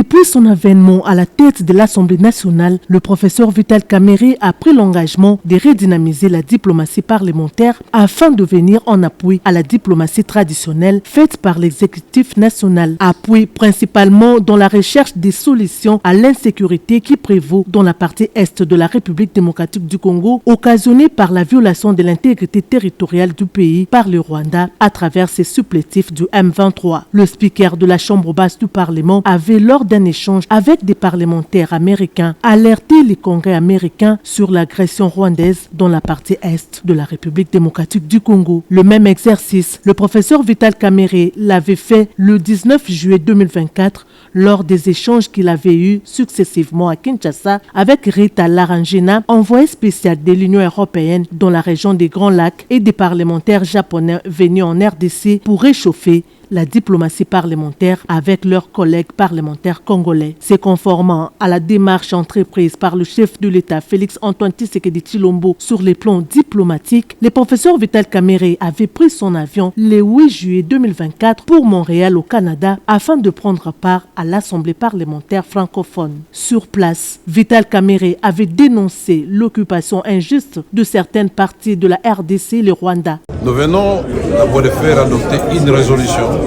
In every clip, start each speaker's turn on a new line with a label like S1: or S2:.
S1: Depuis son avènement à la tête de l'Assemblée nationale, le professeur Vital Kamerhe a pris l'engagement de redynamiser la diplomatie parlementaire afin de venir en appui à la diplomatie traditionnelle faite par l'exécutif national. Appui principalement dans la recherche des solutions à l'insécurité qui prévaut dans la partie est de la République démocratique du Congo, occasionnée par la violation de l'intégrité territoriale du pays par le Rwanda à travers ses supplétifs du M23. Le speaker de la Chambre basse du Parlement avait lors d'un échange avec des parlementaires américains, alerté les congrès américains sur l'agression rwandaise dans la partie est de la République démocratique du Congo. Le même exercice, le professeur Vital Kamerhe l'avait fait le 19 juillet 2024 lors des échanges qu'il avait eus successivement à Kinshasa avec Rita Larangena, envoyée spéciale de l'Union européenne dans la région des Grands Lacs, et des parlementaires japonais venus en RDC pour réchauffer la diplomatie parlementaire avec leurs collègues parlementaires congolais. C'est conformément à la démarche entreprise par le chef de l'État Félix Antoine Tshisekedi Tshilombo sur les plans diplomatiques, le professeur Vital Kamerhe avait pris son avion le 8 juillet 2024 pour Montréal au Canada afin de prendre part à l'Assemblée parlementaire francophone. Sur place, Vital Kamerhe avait dénoncé l'occupation injuste de certaines parties de la RDC et le Rwanda.
S2: Nous venons d'abord de faire adopter une résolution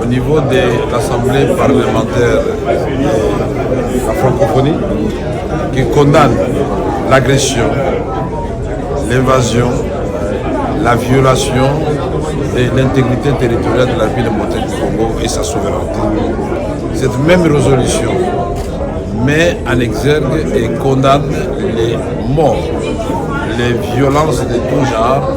S2: au niveau de l'Assemblée parlementaire de la francophonie qui condamne l'agression, l'invasion, la violation de l'intégrité territoriale de la République démocratique du Congo et sa souveraineté. Cette même résolution met en exergue et condamne les morts, les violences de tout genre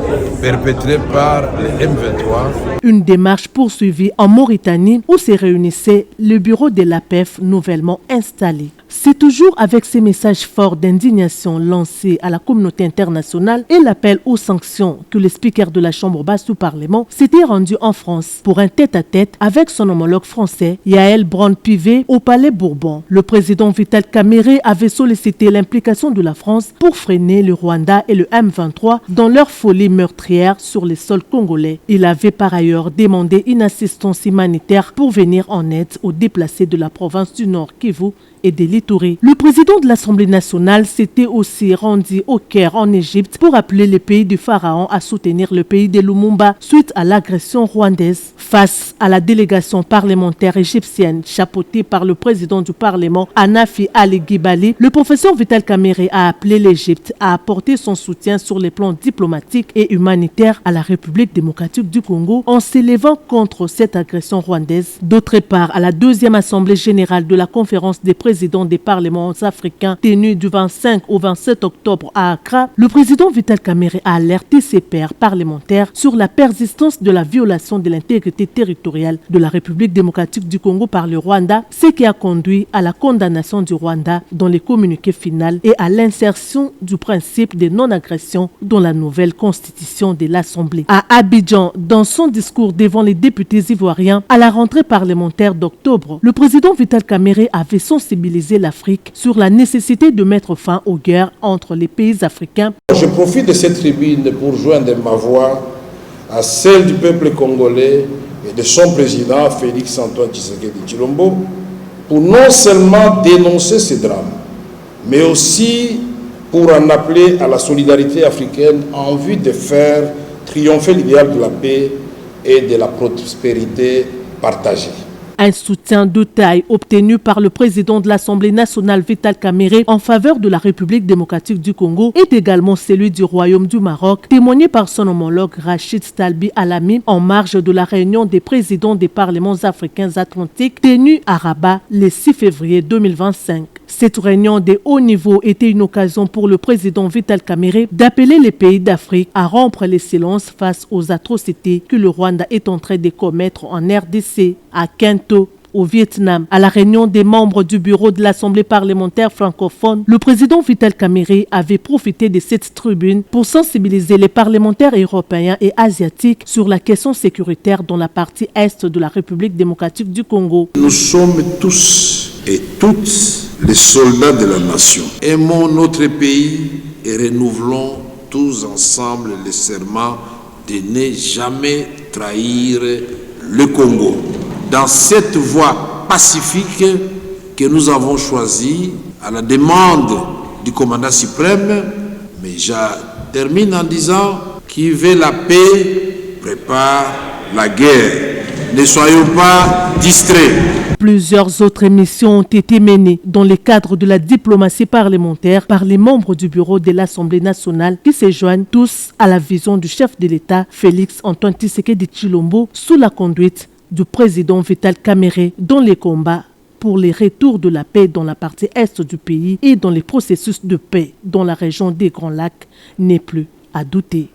S2: perpétrées par les M23.
S1: Une démarche poursuivie en Mauritanie où se réunissait le bureau de l'APF nouvellement installé. C'est toujours avec ces messages forts d'indignation lancés à la communauté internationale et l'appel aux sanctions que le speaker de la Chambre basse du Parlement s'était rendu en France pour un tête-à-tête avec son homologue français, Yael Braun-Pivet, au Palais Bourbon. Le président Vital Kamerhe avait sollicité l'implication de la France pour freiner le Rwanda et le M23 dans leur folie meurtrière sur les sols congolais. Il avait par ailleurs demandé une assistance humanitaire pour venir en aide aux déplacés de la province du Nord Kivu et de l'Ituri. Le président de l'Assemblée nationale s'était aussi rendu au Caire en Égypte pour appeler le pays du Pharaon à soutenir le pays de Lumumba suite à l'agression rwandaise. Face à la délégation parlementaire égyptienne chapeautée par le président du Parlement Hanafi Ali Ghibali, le professeur Vital Kamerhe a appelé l'Égypte à apporter son soutien sur les plans diplomatiques et humanitaires à la République démocratique du Congo en s'élevant contre cette agression rwandaise. D'autre part, à la deuxième assemblée générale de la conférence des présidents des parlements africains tenue du 25 au 27 octobre à Accra, le président Vital Kamerhe a alerté ses pairs parlementaires sur la persistance de la violation de l'intégrité territoriale de la République démocratique du Congo par le Rwanda, ce qui a conduit à la condamnation du Rwanda dans les communiqués finaux et à l'insertion du principe de non-agression dans la nouvelle constitution de l'Assemblée. À Abidjan, dans son discours devant les députés ivoiriens à la rentrée parlementaire d'octobre, le président Vital Kamerhe avait sensibilisé l'Afrique sur la nécessité de mettre fin aux guerres entre les pays africains.
S3: Je profite de cette tribune pour joindre ma voix à celle du peuple congolais et de son président Félix Antoine Tshisekedi Tshilombo pour non seulement dénoncer ces drames, mais aussi pour en appeler à la solidarité africaine en vue de faire triompher l'idéal de la paix et de la prospérité partagée.
S1: Un soutien de taille obtenu par le président de l'Assemblée nationale Vital Kamerhe en faveur de la République démocratique du Congo est également celui du Royaume du Maroc, témoigné par son homologue Rachid Talbi Alami en marge de la réunion des présidents des parlements africains atlantiques tenue à Rabat le 6 février 2025. Cette réunion de haut niveau était une occasion pour le président Vital Kamerhe d'appeler les pays d'Afrique à rompre les silences face aux atrocités que le Rwanda est en train de commettre en RDC, à Kinto, au Vietnam. À la réunion des membres du bureau de l'Assemblée parlementaire francophone, le président Vital Kamerhe avait profité de cette tribune pour sensibiliser les parlementaires européens et asiatiques sur la question sécuritaire dans la partie est de la République démocratique du Congo.
S3: Nous sommes tous et toutes les soldats de la nation. Aimons notre pays et renouvelons tous ensemble le serment de ne jamais trahir le Congo. Dans cette voie voie pacifique que nous avons choisie à la demande du commandant suprême. Mais je termine en disant: qui veut la paix prépare la guerre. Ne soyons pas distraits.
S1: Plusieurs autres missions ont été menées dans le cadre de la diplomatie parlementaire par les membres du bureau de l'Assemblée nationale qui se joignent tous à la vision du chef de l'État, Félix Antoine Tshisekedi Tshilombo, sous la conduite du président Vital Kamerhe dans les combats pour les retours de la paix dans la partie est du pays et dans les processus de paix dans la région des Grands Lacs n'est plus à douter.